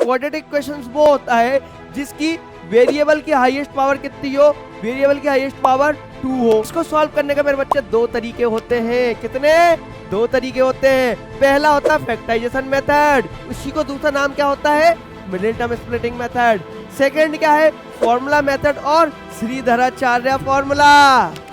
Quadratic equations वो होता है जिसकी वेरिएबल की हाईएस्ट पावर कितनी हो, वेरिएबल की हाईएस्ट पावर 2 हो। इसको सॉल्व करने का मेरे बच्चे दो तरीके होते हैं। कितने? दो तरीके होते हैं। पहला होता है फैक्टराइजेशन मेथड, उसी को दूसरा नाम क्या होता है? Middle term splitting method. Second क्या है? फॉर्मूला मेथड और श्रीधराचार्य फॉर्मूला।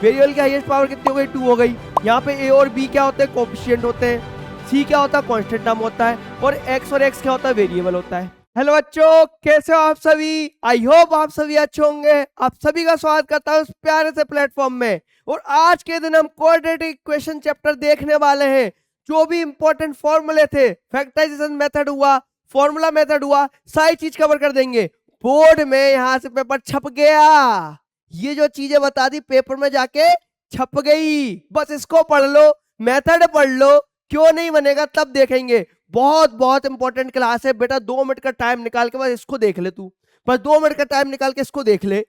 वेरिएबल की हाईएस्ट पावर कितनी हो गई? 2 हो गई। यहाँ पे ए और बी क्या होते हैं? कोएफिशिएंट होते हैं। सी क्या होता है? कांस्टेंट टर्म होता है। और एक्स क्या होता है? वेरिएबल होता है। हेलो बच्चों, कैसे हो आप सभी? आई होप आप सभी अच्छे होंगे। आप सभी का स्वागत करता हूँ इस प्यारे से प्लेटफॉर्म में। और आज के दिन हम क्वाड्रेटिक इक्वेशन चैप्टर देखने वाले हैं। जो भी इंपॉर्टेंट फॉर्मूले थे, फैक्टराइजेशन मेथड हुआ, फॉर्मूला मेथड हुआ, सारी चीज कवर कर देंगे। बोर्ड में यहाँ से पेपर छप गया, ये जो चीजें बता दी पेपर में जाके छप गई। बस इसको पढ़ लो, मेथड पढ़ लो, क्यों नहीं बनेगा तब देखेंगे। बहुत बहुत इंपॉर्टेंट क्लास है बेटा। 2 मिनट का टाइम निकाल के बस इसको देख ले तू, बस 2 मिनट का टाइम निकाल के इसको देख ले।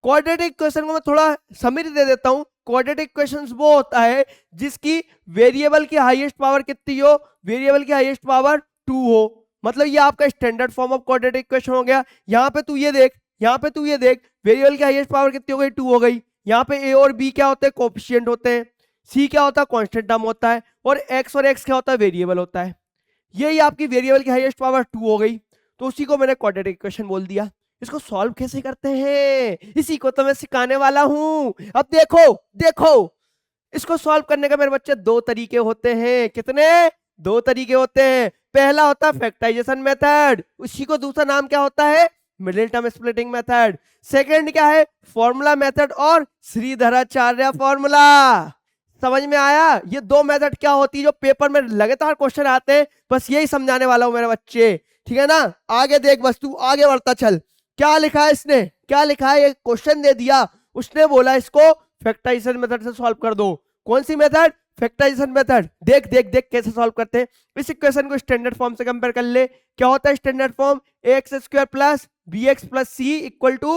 क्वाड्रेटिक इक्वेशन को मैं थोड़ा समरी दे देता हूं। क्वाड्रेटिक इक्वेशन वो होता है जिसकी वेरिएबल की हाईएस्ट पावर कितनी हो, वेरिएबल की हाईएस्ट पावर 2 हो। मतलब ये आपका standard form of quadratic equation हो गया। यहाँ पे तू ये देख, यहाँ पे तू ये देख, वेरिएबल की हाईएस्ट पावर कितनी हो गई? 2 हो गई। यहाँ पे ए और बी क्या होते हैं? कोएफिशिएंट होते हैं। सी क्या होता है? कांस्टेंट टर्म होता है। और एक्स क्या होता है? वेरिएबल होता है। यही आपकी वेरिएबल की हाईएस्ट पावर 2 हो गई, तो उसी को मैंने क्वाड्रेटिक इक्वेशन बोल दिया। इसको सॉल्व कैसे करते हैं, इसी को तो मैं सिखाने वाला हूं। अब देखो देखो, इसको सॉल्व करने का मेरे बच्चे दो तरीके होते हैं। कितने? दो तरीके होते हैं। पहला होता है फैक्टराइजेशन मेथड, उसी को दूसरा नाम क्या होता है? Middle term splitting method. Second क्या है? फॉर्मूला मेथड और श्रीधराचार्य फॉर्मूला। समझ में आया? ये दो मेथड क्या होती है जो पेपर में लगातार क्वेश्चन आते हैं, बस यही समझाने वाला हूं मेरे बच्चे। ठीक है ना? आगे देख, बस तू आगे बढ़ता चल। क्या लिखा है इसने? क्या लिखा है? ये क्वेश्चन दे दिया, उसने बोला इसको फैक्टराइजेशन मेथड से सॉल्व कर दो। कौन सी मेथड? Factorisation method. देख देख देख कैसे सॉल्व करते हैं। इस इक्वेशन को स्टैंडर्ड फॉर्म से कंपेयर कर ले। क्या होता है standard form? ax² plus bx plus c equal to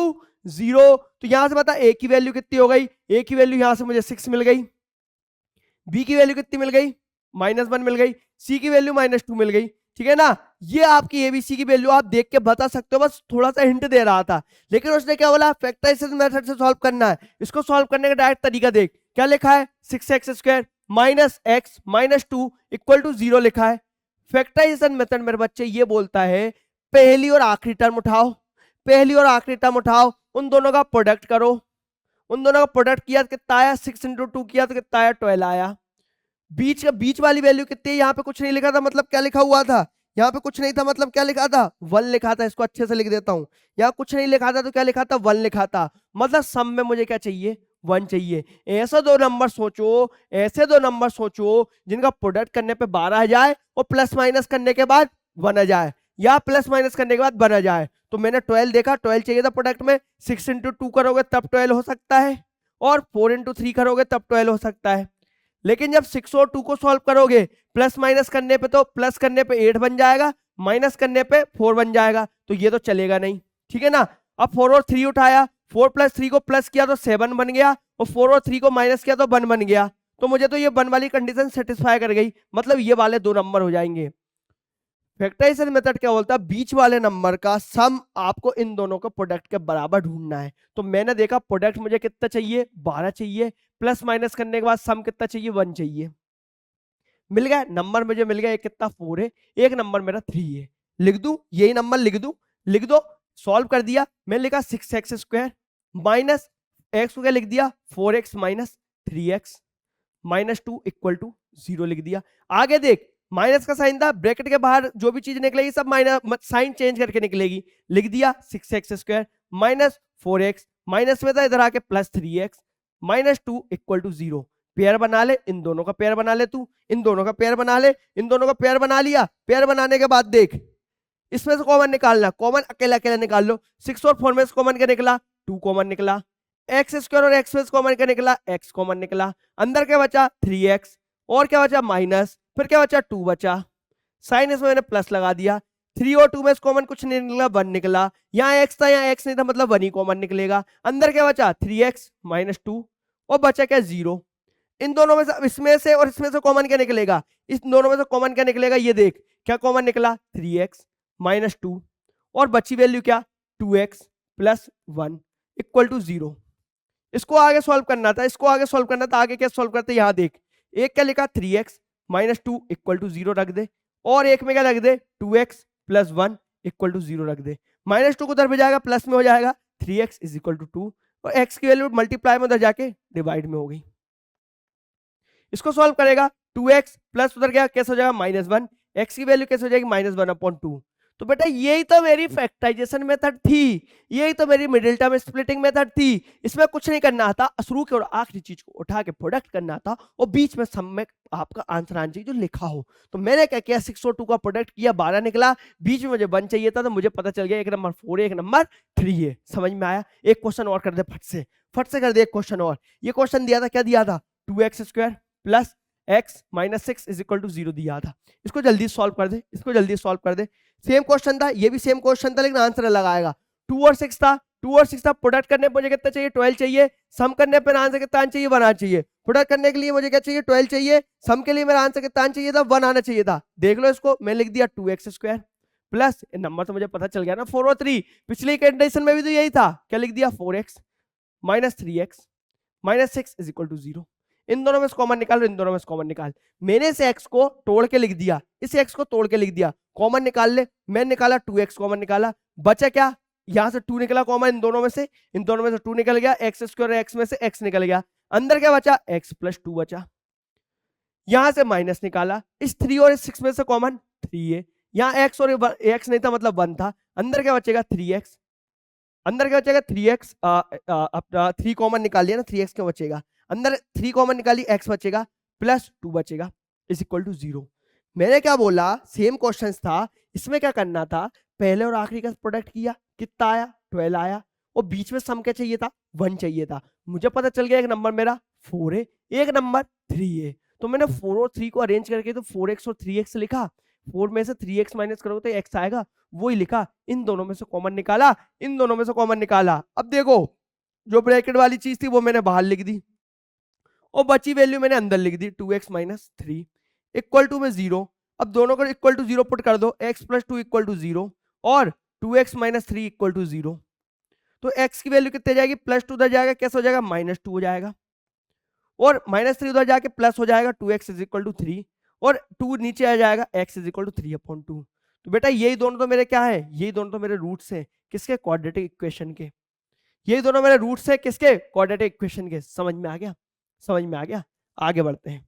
0। तो यहां से बता a की वैल्यू कितनी हो गई? a की वैल्यू यहां से मुझे 6 मिल गई। b की वैल्यू कितनी मिल गई? -1 मिल गई। c की वैल्यू -2 मिल गई। ठीक है ना? ये आपकी एबीसी की वैल्यू आप देख के बता सकते हो, बस थोड़ा सा हिंट दे रहा था। लेकिन उसने क्या बोला? फैक्टराइजेशन मेथड से सॉल्व करना है। इसको सॉल्व करने का डायरेक्ट तरीका देख। क्या लिखा है? 6x² minus x minus 2 equal to 0 लिखा है। फैक्टराइजेशन मेथड मेरे बच्चे ये बोलता है पहली और आखिरी टर्म उठाओ, पहली और आखिरी टर्म उठाओ, उन दोनों का प्रोडक्ट करो। उन दोनों का प्रोडक्ट किया तो कितना आया? 6 × 2 किया तो कितना आया? 12 आया। बीच वाली वैल्यू कितनी है? यहाँ पे कुछ नहीं लिखा था, मतलब क्या लिखा हुआ था? यहाँ पे कुछ नहीं था, मतलब क्या लिखा था? 1 लिखा था। इसको अच्छे से लिख देता हूँ। यहाँ कुछ नहीं लिखा था तो क्या लिखा था? 1 लिखा था। मतलब सम में मुझे क्या चाहिए? 1 चाहिए। ऐसे दो नंबर सोचो, ऐसे दो नंबर सोचो जिनका प्रोडक्ट करने पे 12 आ जाए और प्लस माइनस करने के बाद 1 आ जाए, या प्लस माइनस करने के बाद 1 आ जाए। तो मैंने 12 देखा, 12 चाहिए था प्रोडक्ट में। 6 × 2 करोगे तब 12 हो सकता है, और 4 × 3 करोगे तब 12 हो सकता है। लेकिन जब 6 और 2 को सॉल्व करोगे, प्लस माइनस करने पे तो प्लस करने पे 8 बन जाएगा, माइनस करने पे 4 बन जाएगा, तो ये तो चलेगा नहीं। ठीक है ना? अब 4 और 3 उठाया, 4 + 3 को प्लस किया तो 7 बन गया, और 4 और 3 को माइनस किया तो 1 बन गया। तो मुझे तो ये 1 वाली कंडीशन सेटिस्फाई कर गई, मतलब ये वाले दो नंबर हो जाएंगे। फैक्टराइजेशन मेथड क्या बोलता है? बीच वाले नंबर का सम आपको इन दोनों को प्रोडक्ट के बराबर ढूंढना है। तो मैंने देखा प्रोडक्ट मुझे कितना चाहिए? 12 चाहिए। प्लस माइनस करने के बाद सम कितना चाहिए? 1 चाहिए। मिल गया नंबर, मुझे मिल गया। एक कितना? 4 है, एक नंबर मेरा 3 है। लिख दूं? यही नंबर लिख दूं? लिख दो। सॉल्व कर दिया। मैंने लिखा 6x² माइनस x को क्या लिख दिया? 4x minus 3x minus 2 equal to 0 लिख दिया। आगे देख, माइनस का साइन था, ब्रैकेट के बाहर जो भी चीज निकलेगी सब माइनस साइन चेंज करके निकलेगी। लिख दिया 6x² माइनस 4x माइनस में था, इधर आके plus 3x minus 2 equal to 0। Pair बना ले, इन दोनों का पेयर बना ले तू, इन दोनों का पेयर बना ले, इन दोनों का पेयर बना लिया। पेयर बनाने के बाद देख, इसमें से कॉमन निकालना, कॉमन अकेला अकेला निकाल लो। 6 और 4 में से कॉमन क्या निकला? 2 कॉमन निकला। x² और x में से कॉमन क्या निकला? x कॉमन निकला। अंदर क्या बचा? 3x, और क्या बचा? माइनस, फिर क्या बचा? 2 बचा। साइन इसमें मैंने प्लस लगा दिया। 3 और 2 में से कॉमन कुछ नहीं निकला, 1 निकला। यहाँ x था, यहाँ x नहीं था, मतलब 1 ही कॉमन निकलेगा। अंदर क्या बचा? 3x माइनस 2, और बचा क्या? 0। इन दोनों में से, इसमें से और इसमें से कॉमन क्या निकलेगा? इस दोनों में से कॉमन क्या निकलेगा? ये देख, क्या कॉमन निकला? 3x माइनस 2, और बची वैल्यू क्या 2x प्लस 1 इक्वल टू 0। इसको आगे सॉल्व करना था, इसको आगे सॉल्व करना था। आगे क्या सॉल्व करते, यहां देख, एक क्या लिखा 3x माइनस 2 इक्वल टू 0 रख दे, और एक में क्या रख दे 2x प्लस 1 इक्वल टू 0 रख दे। माइनस 2 को उधर पे जाएगा, प्लस में हो जाएगा 3x इज इक्वल टू 2, और x की वैल्यू मल्टीप्लाई में उधर जाके डिवाइड में हो गई। इसको सॉल्व करेगा 2x प्लस उधर क्या कैसे हो जाएगा -1, x की वैल्यू कैसे हो जाएगी -1/2। तो बेटा यही तो मेरी फैक्टराइजेशन मेथड थी, यही तो मेरी मिडिल टर्म स्प्लिटिंग मेथड थी। इसमें कुछ नहीं करना था, शुरू के और आखिरी चीज को उठा के प्रोडक्ट करना था, और बीच में सम में आपका आंसर आना चाहिए जो लिखा हो। तो मैंने क्या किया, 6 और 2 का प्रोडक्ट किया, 12 निकला, बीच में मुझे 1 चाहिए था, तो मुझे पता चल गया एक नंबर 4 है, एक नंबर 3 है। समझ में आया? एक क्वेश्चन और कर दे फट से कर दे एक क्वेश्चन और। ये क्वेश्चन दिया था, क्या दिया था, 2x² plus x minus 6 is equal to 0 दिया था। इसको जल्दी सॉल्व कर दे, इसको जल्दी सॉल्व कर दे। सेम क्वेश्चन था, ये भी सेम क्वेश्चन था, लेकिन आंसर अलग आएगा। 2 और 6 था, 2 और 6 था, प्रोडक्ट करने पर मुझे कितना चाहिए 12 चाहिए, सम करने पर आंसर कितना आना चाहिए 1 आना चाहिए। प्रोडक्ट करने के लिए मुझे क्या चाहिए 12 चाहिए, सम के लिए मेरा आंसर कितना आना चाहिए था 1 आना चाहिए था। देख लो इसको, मैं लिख दिया 2x² प्लस नंबर तो मुझे पता चल गया ना 4 और 3, पिछली कंडीशन में भी तो यही था, क्या लिख दिया 4x minus 3x minus 6 is equal to 0। इन दोनों में से कॉमन निकाल, इन दोनों में से कॉमन निकाल। मैंने इस x को तोड़ के लिख दिया, इस x को तोड़ के लिख दिया, कॉमन निकाल ले। मैंने निकाला 2x कॉमन निकाला, बचा क्या, यहां से 2 निकला कॉमन, इन दोनों में से 2 निकल गया, x² x में से x निकल गया, अंदर क्या बचा x प्लस 2 बचा। यहां से माइनस निकाला, इस 3 और इस 6 में से कॉमन 3 है, यहाँ x और x नहीं था मतलब 1 था, अंदर क्या बचेगा 3x, अंदर क्या बचेगा 3x, अपना 3 कॉमन निकाल लिया ना, 3x क्यों बचेगा, अंदर 3 कॉमन निकाली, x बचेगा प्लस 2 बचेगा इज इक्वल टू 0। मैंने क्या बोला, सेम क्वेश्चन था, इसमें क्या करना था, पहले और आखिरी का प्रोडक्ट किया, कितना आया 12 आया, और बीच में सम क्या चाहिए था 1 चाहिए था। मुझे पता चल गया एक नंबर मेरा 4 है, एक नंबर 3 है, तो मैंने 4 और 3 को अरेंज करके तो 4x और 3x लिखा, 4 में से 3x माइनस करोगे तो x आएगा, वही लिखा। इन दोनों में से कॉमन निकाला, इन दोनों में से कॉमन निकाला। अब देखो जो ब्रैकेट वाली चीज थी वो मैंने बाहर लिख दी, और बची वैल्यू मैंने अंदर लिख दी 2x माइनस 3 इक्वल टू में 0। अब दोनों को इक्वल टू 0 पुट कर दो, x प्लस 2 इक्वल टू 0 और 2x माइनस 3 इक्वल टू 0। तो x की वैल्यू कितने जाएगी, प्लस 2 उधर जाएगा, कैसे हो जाएगा -2 हो जाएगा, और -3 उधर जाके प्लस हो जाएगा, 2x इज इक्वल टू 3, और 2 नीचे आ जाएगा, x इज इक्वल टू 3/2। तो बेटा यही दोनों तो मेरे क्या है, यही दोनों तो मेरे रूट्स हैं किसके, क्वाड्रेटिक इक्वेशन के। यही दोनों मेरे रूट्स हैं किसके, क्वाड्रेटिक इक्वेशन के। समझ में आ गया, समझ में आ गया। आगे बढ़ते हैं।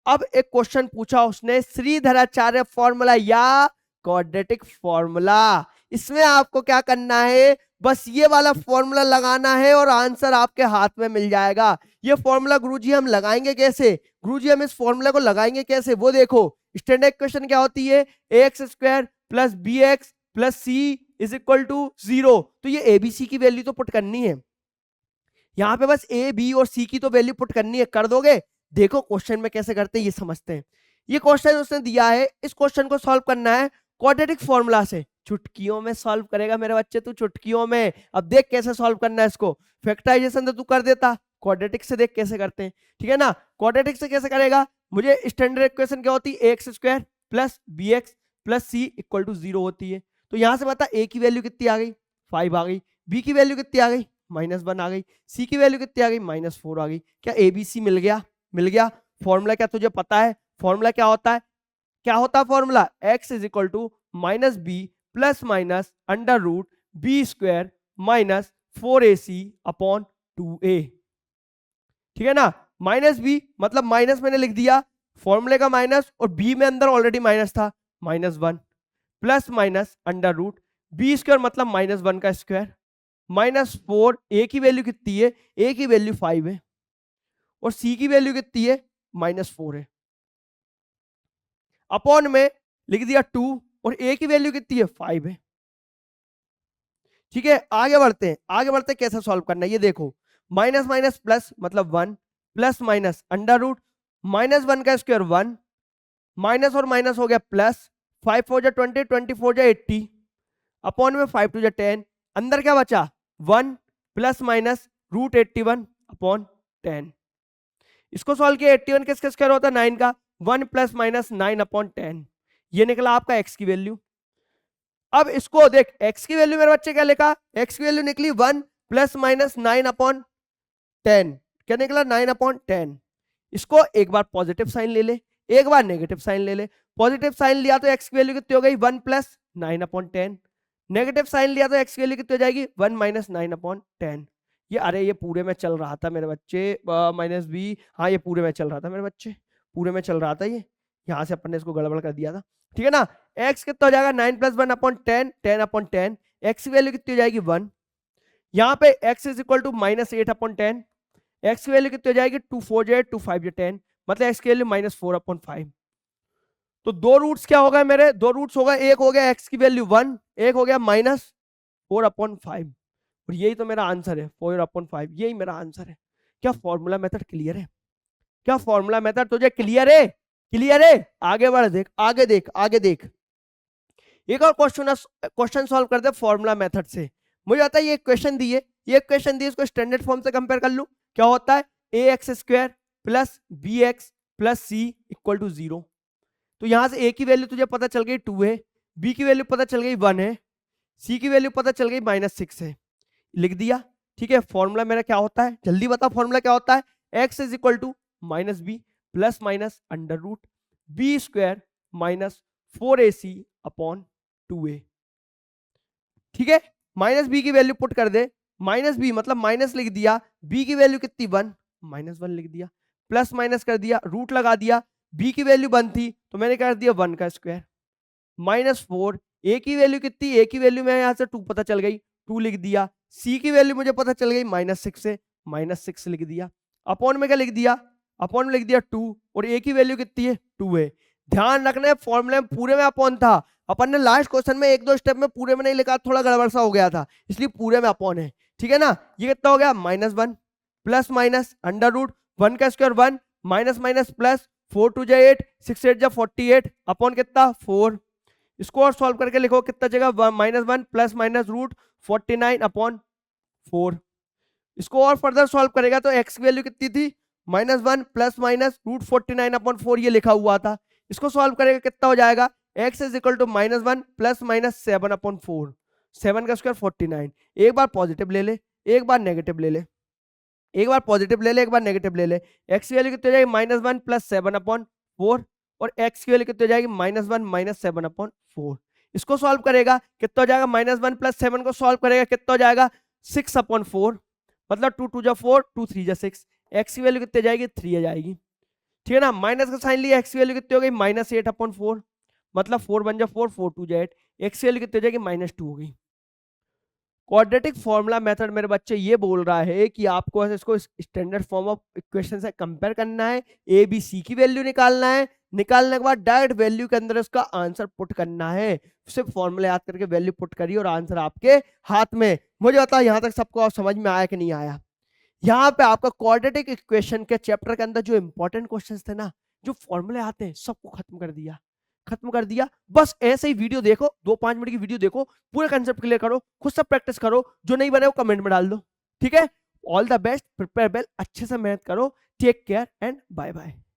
अब एक क्वेश्चन पूछा उसने, श्रीधराचार्य फॉर्मूला या क्वाड्रेटिक फॉर्मूला। इसमें आपको क्या करना है, बस ये वाला फॉर्मूला लगाना है और आंसर आपके हाथ में मिल जाएगा। ये फॉर्मूला गुरुजी हम लगाएंगे कैसे, गुरुजी हम इस फॉर्मूला को लगाएंगे कैसे, वो देखो। स्टैंडर्ड इक्वेशन क्या होती है, ax² plus bx plus c is equal to 0। तो ये abc की वैल्यू तो पुट करनी है, यहाँ पे बस a b और c की तो वैल्यू पुट करनी है, कर दोगे। देखो क्वेश्चन में कैसे करते हैं ये समझते हैं। ये क्वेश्चन उसने दिया है, इस क्वेश्चन को सॉल्व करना है क्वाड्रेटिक फॉर्मूला से। चुटकियों में सॉल्व करेगा मेरे बच्चे, तू चुटकियों में। अब देख कैसे सॉल्व करना है इसको, फैक्टराइजेशन तो तू कर देता, क्वाड्रेटिक से देख कैसे करते हैं, ठीक है ना। क्वाड्रेटिक से कैसे करेगा, मुझे स्टैंडर्ड इक्वेशन क्या होती है, ax² plus bx plus c equal to 0 होती है। तो यहां से बता a की वैल्यू कितनी आ गई 5 आ गई, b की वैल्यू कितनी आ गई -1 आ गई, c की वैल्यू कितनी आ गई -4 आ गई। क्या abc मिल गया, मिल गया। फॉर्मूला क्या तुझे पता है, फॉर्मूला क्या होता है, क्या होता है formula, x is equal to minus b plus minus under root b² minus 4ac upon 2a, ठीक है ना। माइनस बी मतलब माइनस मैंने लिख दिया, फॉर्मूले का माइनस, और बी में अंदर ऑलरेडी माइनस था -1 plus minus under root b² मतलब -1 का स्क्वायर -4, a की वैल्यू कितनी है, a की वैल्यू 5 है, और c की वैल्यू कितनी है -4 है, अपॉन में लिख दिया 2, और a की वैल्यू कितनी है 5 है, ठीक है। आगे बढ़ते हैं, आगे बढ़ते हैं कैसे सॉल्व करना है, ये देखो। माइनस माइनस प्लस मतलब 1 प्लस माइनस अंडर रूट -1 का स्क्वायर 1, माइनस और माइनस हो गया प्लस, 5 4 जा 20, 24 जा 80, अपॉन में 5 2 जा 10, अंदर क्या बचा 1 प्लस माइनस रूट 81 अपॉन 10। इसको सॉल्व किया, 81 किसका स्क्वायर होता है 9 का, 1 प्लस माइनस 9 अपॉन 10, ये निकला आपका x की वैल्यू। अब इसको देख, x की वैल्यू मेरे बच्चे क्या लिखा, x की वैल्यू निकली 1 प्लस माइनस 9/10, क्या निकला 9/10। इसको एक बार पॉजिटिव साइन ले ले, एक बार नेगेटिव साइन ले ले। पॉजिटिव साइन लिया तो x की वैल्यू कितनी हो गई 1 प्लस 9/10, नेगेटिव साइन लिया तो x की वैल्यू कितनी हो जाएगी 1 माइनस 9/10। ये अरे ये पूरे में चल रहा था मेरे बच्चे, माइनस बी, हाँ ये पूरे में चल रहा था मेरे बच्चे, पूरे में चल रहा था ये, यहाँ से अपन ने इसको गड़बड़ कर दिया था, ठीक है ना। x कितना हो जाएगा 9 प्लस 1/10, 10/10, x की वैल्यू कितनी हो जाएगी 1। यहाँ पे x is equal to minus 8/10, x की वैल्यू कितनी हो जाएगी 2 4 j 2 5 j 10, मतलब x की वैल्यू माइनस 4/5। तो दो रूट्स क्या हो गए मेरे, दो रूट्स हो गए, एक हो गया x की वैल्यू 1, एक हो गया माइनस 4/5, और यही तो मेरा आंसर है 4/5, यही मेरा आंसर है। क्या फॉर्मूला मेथड क्लियर है, क्या फॉर्मूला मेथड तुझे क्लियर है, क्लियर है। आगे बढ़, देख आगे देख, आगे देख, एक और क्वेश्चन सॉल्व कर दे फॉर्मूला मेथड से। मुझे आता है ये क्वेश्चन दिए, ये क्वेश्चन दिए, इसको स्टैंडर्ड फॉर्म से कंपेयर कर लूं, क्या होता है ax² plus bx plus c equal to 0। तो यहां से a की वैल्यू तुझे पता चल गई 2 है, b की वैल्यू पता चल गई 1 है, c की वैल्यू पता चल गई -6 है, लिख दिया, ठीक है। फॉर्मूला मेरा क्या होता है, जल्दी बता फॉर्मूला क्या होता है, x is equal to minus b plus minus under root b square minus 4ac upon 2a, ठीक है। माइनस बी की वैल्यू पुट कर दे, माइनस बी मतलब माइनस लिख दिया, बी की वैल्यू कितनी 1, -1 लिख दिया, प्लस माइनस कर दिया, रूट लगा दिया, बी की वैल्यू 1 थी तो मैंने कर दिया 1 का स्क्वायर, -4, ए की वैल्यू कितनी, ए की वैल्यू मैं यहाँ से 2 पता चल गई, 2 लिख दिया, सी की वैल्यू मुझे पता चल गई -6 है, -6 लिख दिया, अपॉन में क्या लिख दिया, अपॉन में लिख दिया 2, और ए की वैल्यू कितनी है 2 है। ध्यान रखना फॉर्मूले में पूरे में अपॉन था, अपन ने लास्ट क्वेश्चन में एक दो स्टेप में पूरे में नहीं लिखा, थोड़ा गड़बड़ सा हो गया था, इसलिए पूरे में अपॉन है, ठीक है ना। ये कितना हो गया -1 प्लस माइनस अंडर रूट 1 का स्क्वायर 1 माइनस माइनस प्लस 4 2 जा 8 6 8 जा 48 अपॉन कितना 4। इसको और सॉल्व करके लिखो कितना जगह -1 प्लस माइनस रूट 49/4। इसको और फर्दर सॉल्व करेगा तो x की वैल्यू कितनी थी -1 प्लस माइनस रूट 49/4, ये लिखा हुआ था। इसको सॉल्व करेगा कितना हो जाएगा, x is equal to -1 plus minus 7/4, 7 का स्क्वायर 49। एक बार पॉजिटिव ले ले, एक बार नेगेटिव ले ले, एक बार पॉजिटिव ले ले, एक बार नेगेटिव ले ले। x की वैल्यू कितनी हो जाएगी -1 प्लस 7/4, और x की वैल्यू कितनी हो जाएगी -1 माइनस 7/4। इसको सॉल्व करेगा कितना हो जाएगा, -1 प्लस 7 को सॉल्व करेगा कितना हो जाएगा 6/4, मतलब 2 2 जा 4 2 3 जा 6, x की वैल्यू कितनी आ जाएगी 3 आ जाएगी, ठीक है ना। माइनस का साइन लिया, x की वैल्यू कितनी हो गई -8/4, मतलब 4 1 जा 4 4 2 जा 8, x की वैल्यू कितनी हो जाएगी -2 हो गई। क्वाड्रेटिक फॉर्मूला मेथड मेरे बच्चे ये बोल रहा है कि आपको इसको स्टैंडर्ड फॉर्म ऑफ इक्वेशन से कंपेयर करना है, ए बी सी की वैल्यू निकालना है, निकालने के बाद डायरेक्ट वैल्यू के अंदर उसका आंसर पुट करना है। सिर्फ फॉर्मूला याद करके वैल्यू पुट करिए और आंसर आपके हाथ में। मुझे बता यहाँ तक सबको समझ में आया कि नहीं आया। यहाँ पे आपका क्वाड्रेटिक इक्वेशन के चैप्टर के अंदर जो इंपॉर्टेंट क्वेश्चंस थे ना, जो फॉर्मूले आते हैं, सबको खत्म कर दिया, खत्म कर दिया। बस ऐसे ही वीडियो देखो, 2-5 मिनट की वीडियो देखो, पूरे कंसेप्ट क्लियर करो, खुद से प्रैक्टिस करो, जो नहीं बने वो कमेंट में डाल दो, ठीक है। All the best, prepare well, अच्छे से मेहनत करो, take care and bye bye.